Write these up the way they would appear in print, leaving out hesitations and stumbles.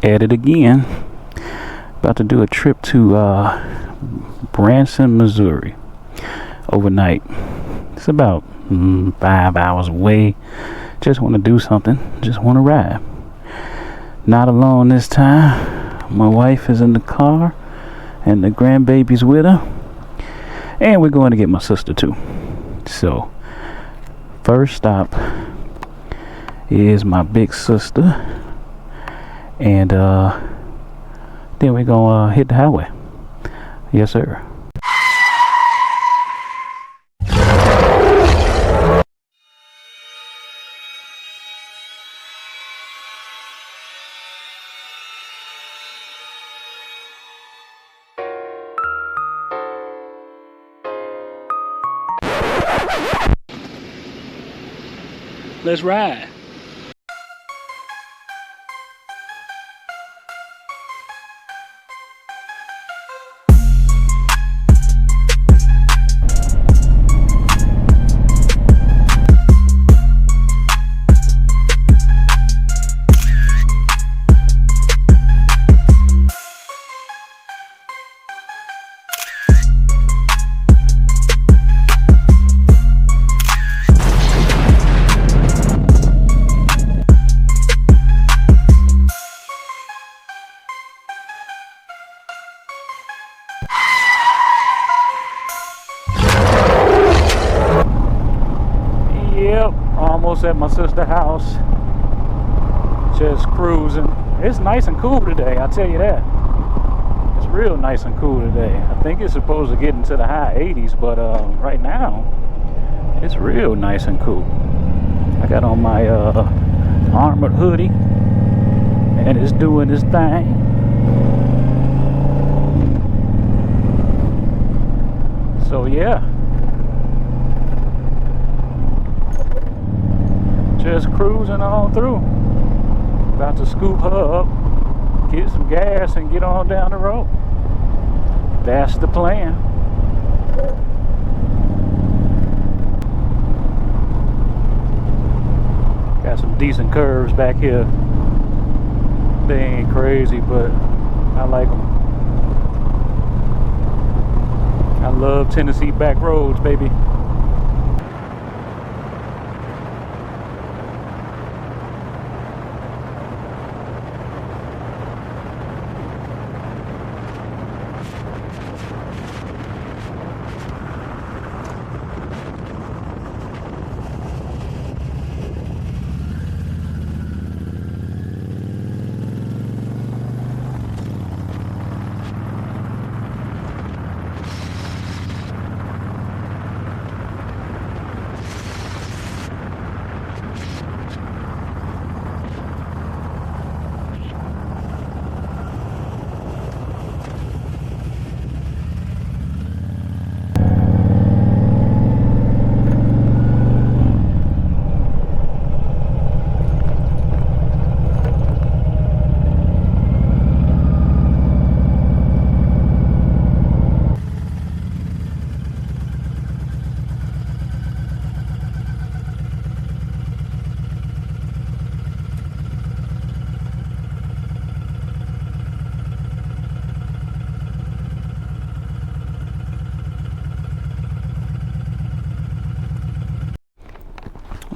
At it again. About to do a trip to Branson, Missouri overnight. It's about 5 hours away. Just want to do something. Just want to ride. Not alone this time. My wife is in the car and the grandbaby's with her. And we're going to get my sister too. So first stop is my big sister. And then we're gonna hit the highway. Yes, sir. Let's ride. Yep, almost at my sister's house. Just cruising. It's nice and cool today, I'll tell you that. It's real nice and cool today. I think it's supposed to get into the high 80s, but right now, it's real nice and cool. I got on my armored hoodie, and it's doing its thing. So yeah. Just cruising on through. About to scoop her up, get some gas, and get on down the road. That's the plan. Got some decent curves back here. They ain't crazy, but I like them. I love Tennessee back roads, baby.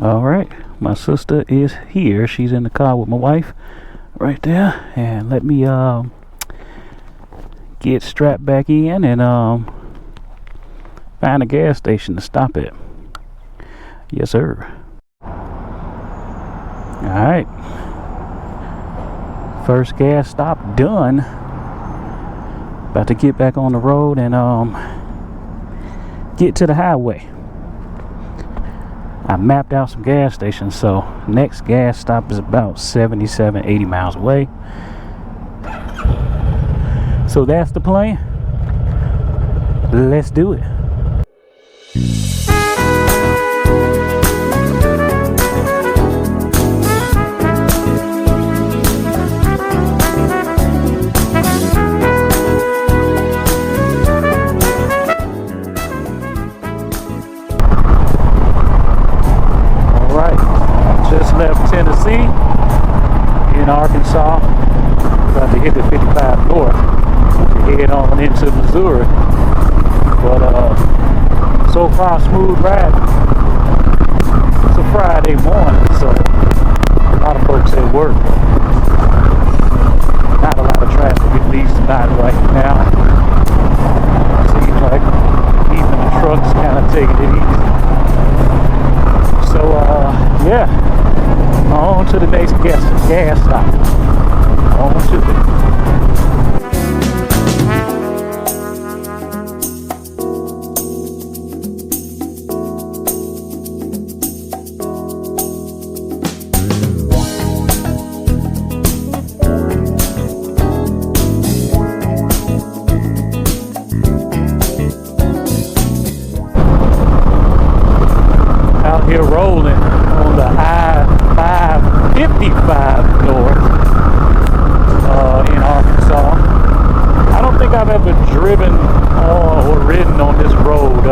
All right, my sister is here. She's in the car with my wife right there, and let me get strapped back in and find a gas station to stop at. Yes, sir. All right, first gas stop done. About to get back on the road and get to the highway. I mapped out some gas stations, so next gas stop is about 77-80 miles away. So that's the plan. Let's do it. Left Tennessee in Arkansas, far smooth ride. It's a Friday morning, so a lot of folks at work. Not a lot of traffic, at least not right now. Seems like even the trucks kind of taking it easy. So, yeah, on to the next gas stop. On to it. Here rolling on the I-555 north in Arkansas. I don't think I've ever driven or ridden on this road,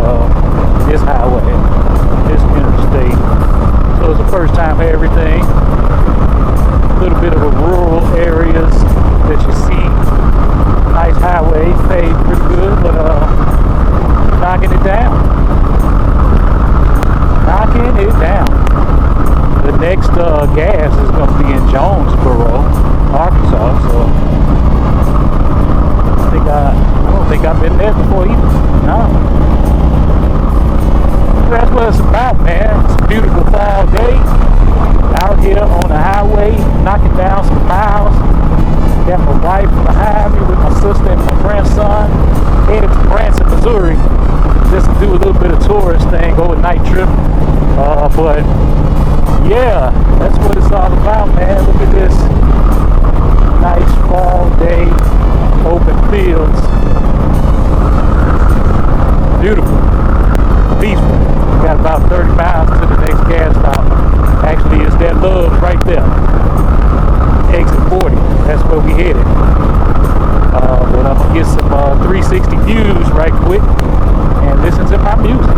this highway, this interstate. So it's the first time for everything. A little bit of the rural areas that you see. Nice highway, paved pretty good, but knocking it down. Knocking it down. The next gas is going to be in Jonesboro, Arkansas. So I don't think I've been there before either. No. That's what it's about, man. It's a beautiful fall day out here on the highway, knocking down some miles. Got my wife behind me with my sister and my grandson. Headed to Branson, Missouri, just to do a little bit of tourist thing, overnight trip. But yeah, that's what it's all about, man. Look at this nice fall day, open fields, beautiful, peaceful. Got about 30 miles to the next gas stop. Actually, it's that Love's right there. Exit 40. That's where we headed. But I'm gonna get some 360 views right quick and listen to my music.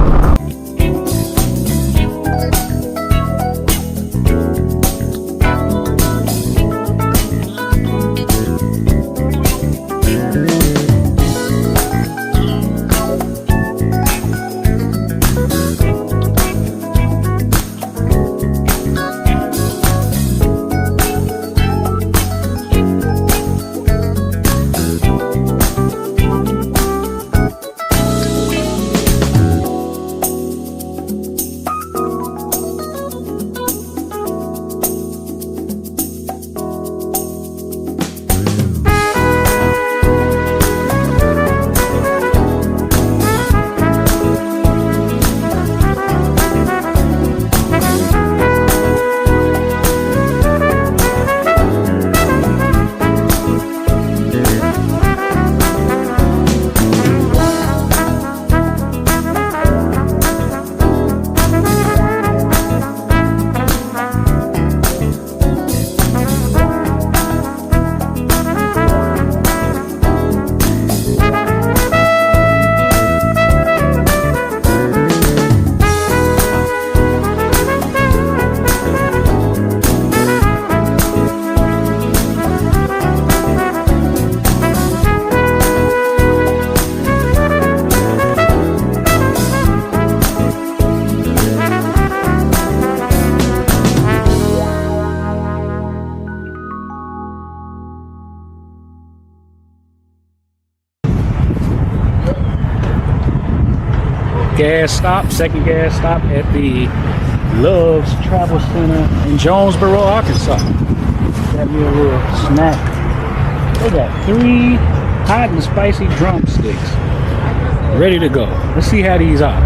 Gas stop, second gas stop at the Love's Travel Center in Jonesboro, Arkansas. Got me a little snack. They got 3 hot and spicy drumsticks ready to go. Let's see how these are.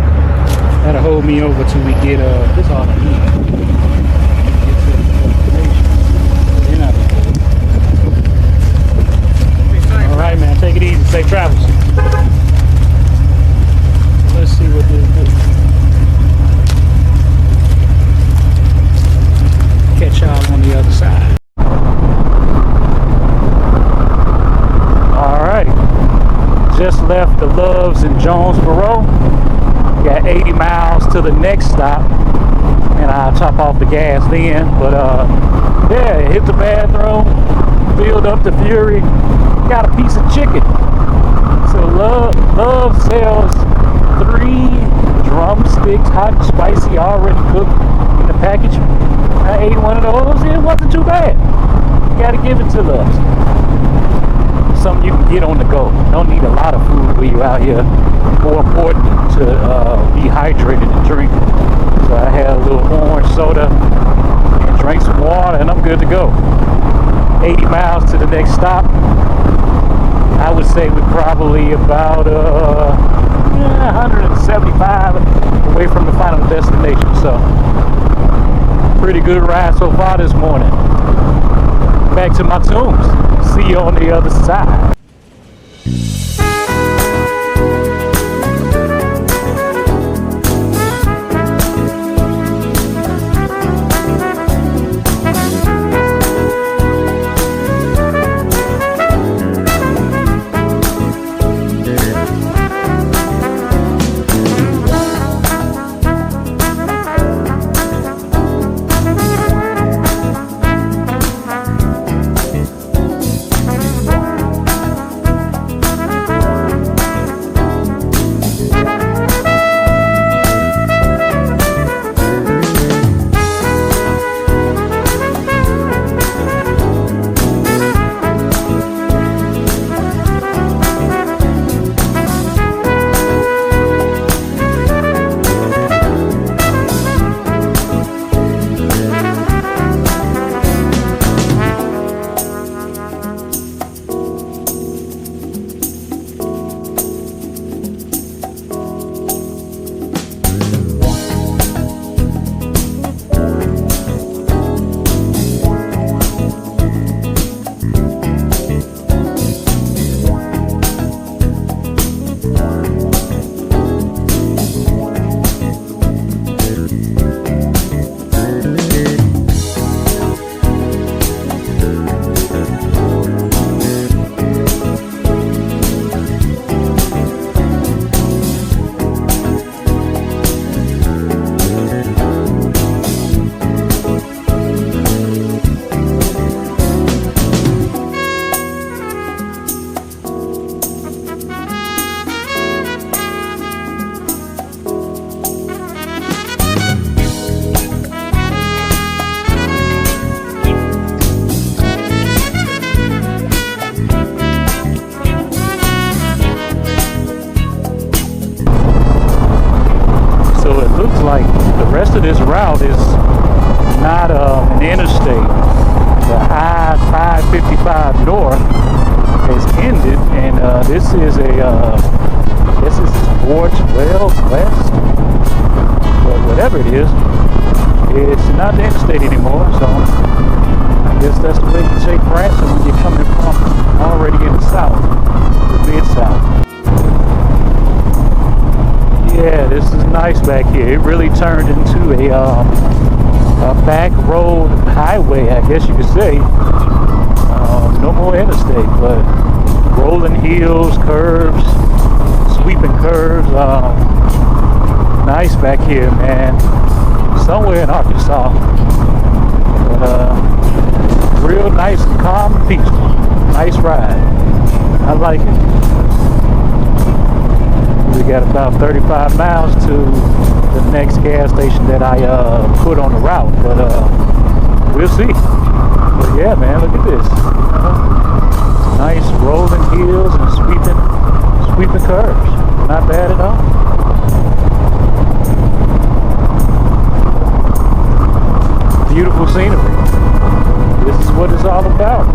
That'll hold me over till we get this all I need. All right, man. Take it easy. Safe travels. Let's see what this do. Catch y'all on the other side. Alright. Just left the Love's in Jonesboro. Got 80 miles to the next stop. And I'll top off the gas then. But yeah, hit the bathroom, filled up the Fury, got a piece of chicken. So Love sells 3 drumsticks, hot and spicy, already cooked in the package. I ate one of those. It wasn't too bad. You gotta give it to us. Something you can get on the go. Don't need a lot of food when you're out here. More important to be hydrated and drink. So I had a little orange soda and drank some water, and I'm good to go. 80 miles to the next stop. I would say we're probably about 175 away from the final destination. So pretty good ride so far this morning. Back to my tunes. See you on the other side. Like the rest of this route is not an interstate. The I-555 north has ended, and this is this is 412 west, but whatever it is, it's not the interstate anymore. So I guess that's the way you take Branson when you're coming from already in the south, the mid-south. Yeah, this is nice back here. It really turned into a back road highway, I guess you could say. No more interstate, but rolling hills, curves, sweeping curves. Nice back here, man. Somewhere in Arkansas. But, real nice, calm, and peaceful. Nice ride. I like it. We got about 35 miles to the next gas station that I put on the route, but we'll see. But yeah, man, look at this. Nice rolling hills and sweeping curves. Not bad at all. Beautiful scenery. This is what it's all about.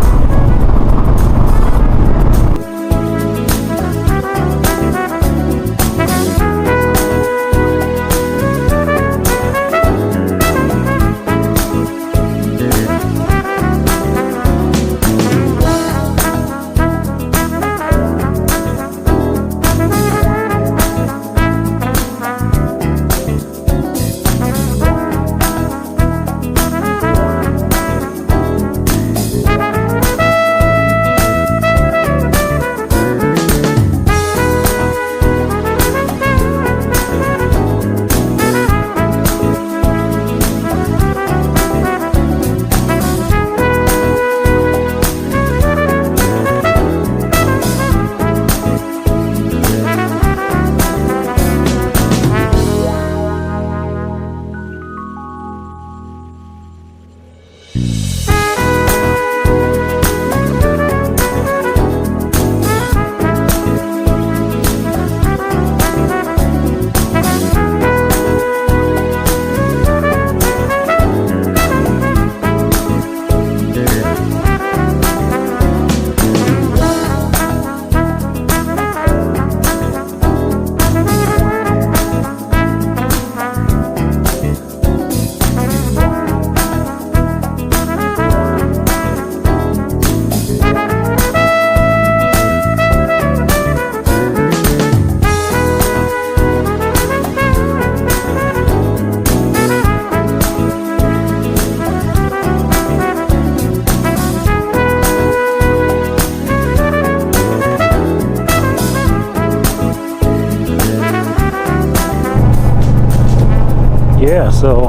Yeah, so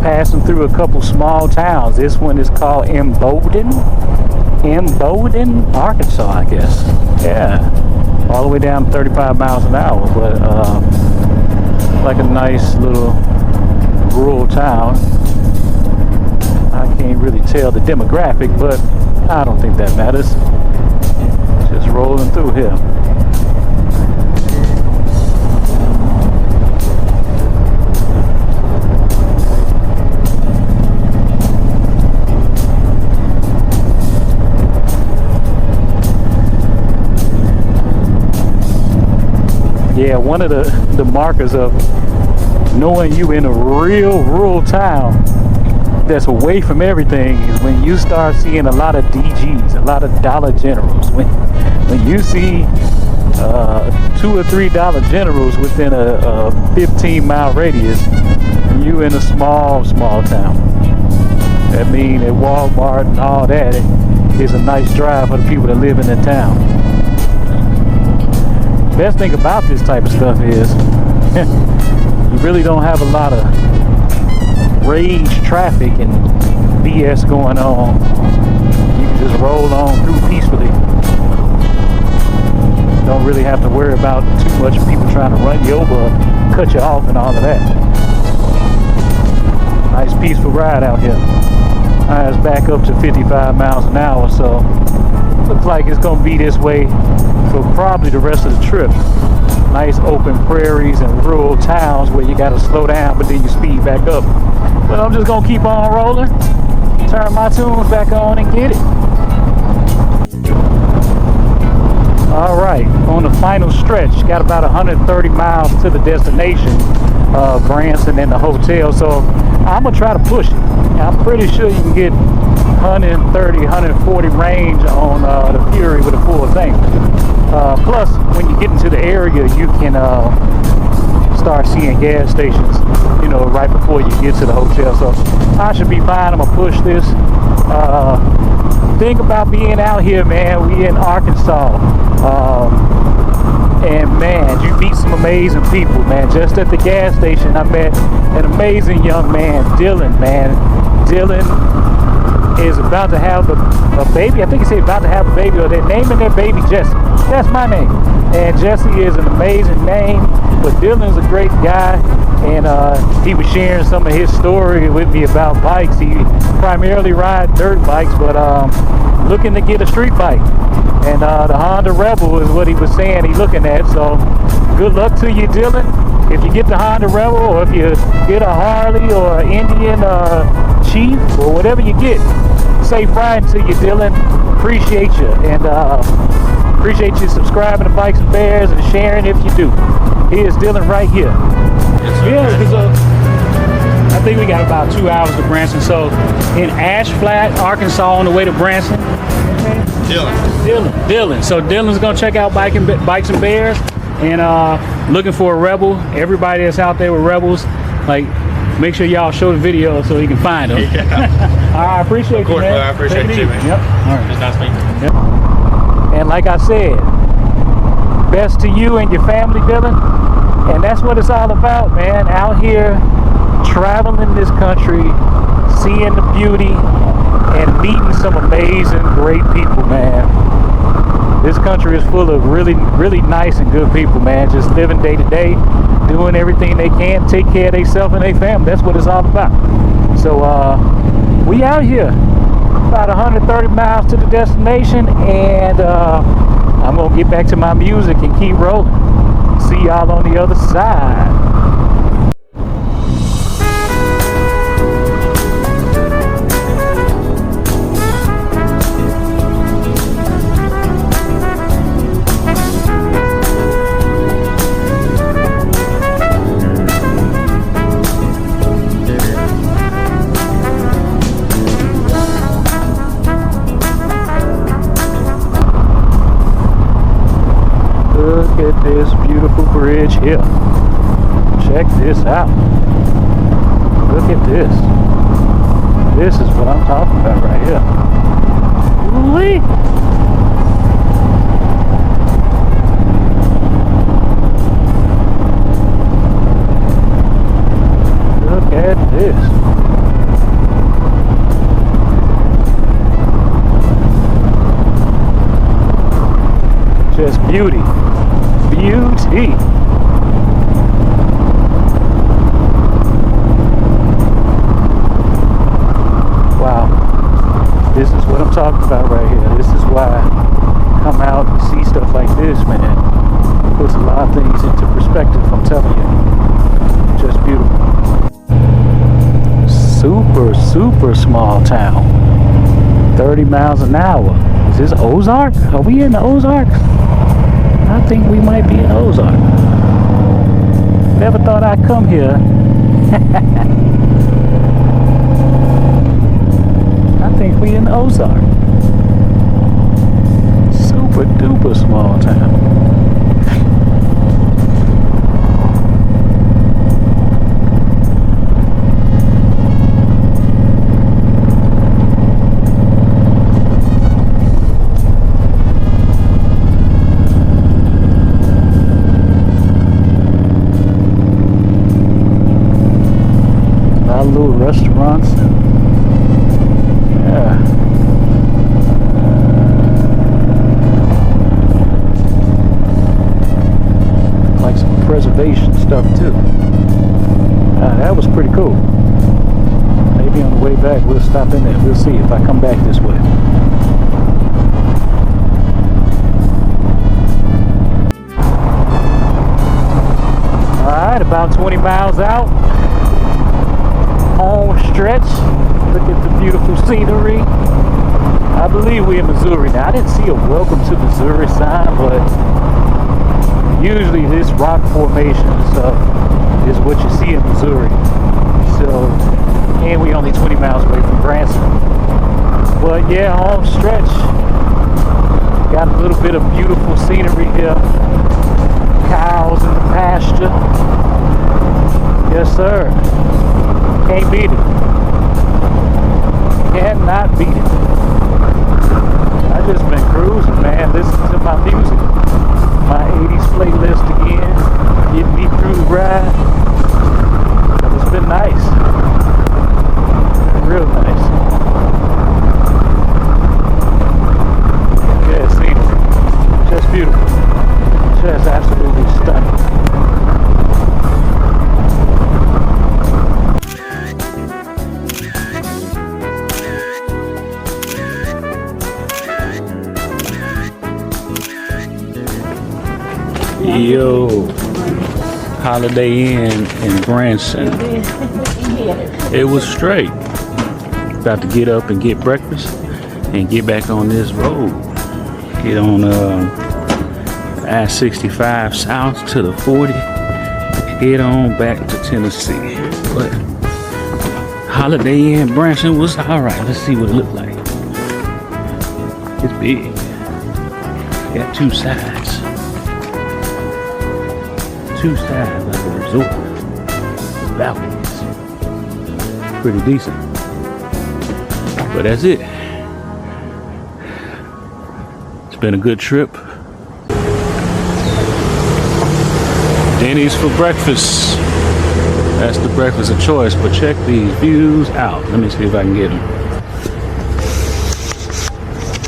passing through a couple small towns. This one is called Embolden, Arkansas, I guess. Yeah, all the way down 35 miles an hour, but like a nice little rural town. I can't really tell the demographic, but I don't think that matters. Just rolling through here. Yeah, one of the markers of knowing you in a real rural town that's away from everything is when you start seeing a lot of DGs, a lot of Dollar Generals. When you see 2 or 3 Dollar Generals within a 15-mile radius, you in a small town. That means at Walmart and all that, it's a nice drive for the people that live in the town. Best thing about this type of stuff is you really don't have a lot of rage traffic and BS going on. You can just roll on through peacefully. Don't really have to worry about too much people trying to run you over, cut you off and all of that. Nice peaceful ride out here. It's back up to 55 miles an hour, so looks like it's going to be this way for probably the rest of the trip. Nice open prairies and rural towns where you got to slow down, but then you speed back up. But I'm just going to keep on rolling, turn my tunes back on and get it. All right, on the final stretch, got about 130 miles to the destination, Branson and the hotel, so I'm going to try to push it. I'm pretty sure you can get 130, 140 range on the Fury with a full tank. Plus, when you get into the area, you can start seeing gas stations, you know, right before you get to the hotel. So I should be fine. I'm gonna push this. Think about being out here, man. We in Arkansas, and man, you meet some amazing people, man. Just at the gas station, I met an amazing young man, Dylan, man. Dylan is about to have a baby. I think he said about to have a baby, or they're naming their baby Jesse. That's my name. And Jesse is an amazing name, but Dylan's a great guy, and he was sharing some of his story with me about bikes. He primarily rides dirt bikes, but looking to get a street bike. And the Honda Rebel is what he was saying he's looking at. So good luck to you, Dylan. If you get the Honda Rebel, or if you get a Harley or an Indian Chief or whatever you get, safe riding to you, Dylan. Appreciate you, and appreciate you subscribing to Bikes and Bears and sharing if you do. Here's Dylan right here. Yeah, because I think we got about 2 hours to Branson. So in Ash Flat, Arkansas, on the way to Branson. Dylan. So Dylan's gonna check out Bikes and Bears, and looking for a Rebel. Everybody that's out there with Rebels, like, make sure y'all show the video so he can find them. Yeah. I appreciate you, man. I appreciate you, man. Yep. All right. It's nice meeting you. Yep. And like I said, best to you and your family, Dylan. And that's what it's all about, man. Out here, traveling this country, seeing the beauty, and meeting some amazing, great people, man. This country is full of really, really nice and good people, man. Just living day to day, doing everything they can, take care of themselves and their family. That's what it's all about. So we out here, about 130 miles to the destination, and I'm gonna get back to my music and keep rolling. See y'all on the other side. Look at this beautiful bridge here. Check this out. Look at this. This is what I'm talking about right here. Ooh-wee. this. Just beauty. Beauty. Wow. This is what I'm talking about right here. This is why I come out and see stuff like this, man. It puts a lot of things into perspective, I'm telling you. Just beautiful. Super, super small town. 30 miles an hour. Is this Ozark? Are we in the Ozarks? I think we might be in Ozark. Never thought I'd come here. I think we in Ozark. Super duper small town. Little restaurants and yeah, like some preservation stuff too. That was pretty cool. Maybe on the way back we'll stop in there. We'll see if I come back this way. Alright, about 20 miles out. Home stretch. Look at the beautiful scenery. I believe we're in Missouri now. I didn't see a welcome to Missouri sign, but usually this rock formation and stuff is what you see in Missouri. So, and we only 20 miles away from Branson. But yeah, home stretch. Got a little bit of beautiful scenery here. Cows in the pasture. Yes, sir. Can't beat it. Cannot beat it. I just been cruising, man, listening to my music. My 80s playlist again. Getting me through the ride. It's been nice. Real nice. Yeah, scenery. Just beautiful. Just absolutely stunning. Yo, Holiday Inn in Branson. It was straight. About to get up and get breakfast and get back on this road. Get on I-65 south to the 40. Head on back to Tennessee. But Holiday Inn Branson was alright. Let's see what it looked like. It's big. Got two sides. Two sides like a resort. The balconies. Pretty decent. But that's it. It's been a good trip. Denny's for breakfast. That's the breakfast of choice. But check these views out. Let me see if I can get them.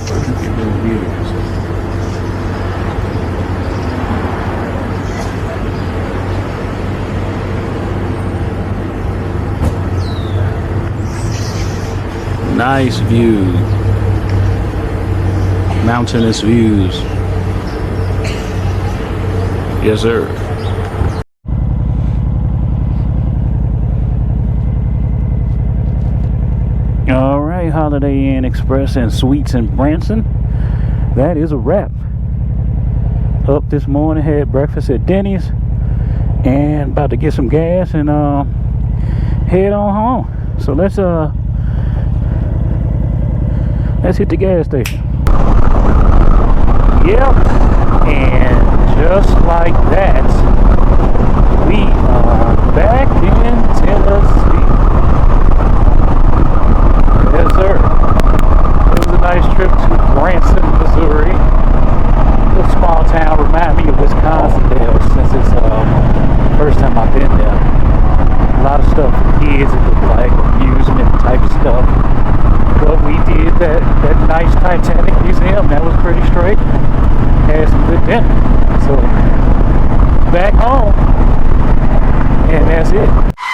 Look at those views. Nice view. Mountainous views. Yes, sir. All right, Holiday Inn Express and Suites in Branson. That is a wrap. Up this morning, had breakfast at Denny's, and about to get some gas and head on home. So let's hit the gas station. Yep, and just like that, we are back in Tennessee. Yes, sir. It was a nice trip to Branson, Missouri. A little small town, remind me of Wisconsin there, since it's first time I've been there. A lot of stuff for kids. It looked like. So back home, and that's it.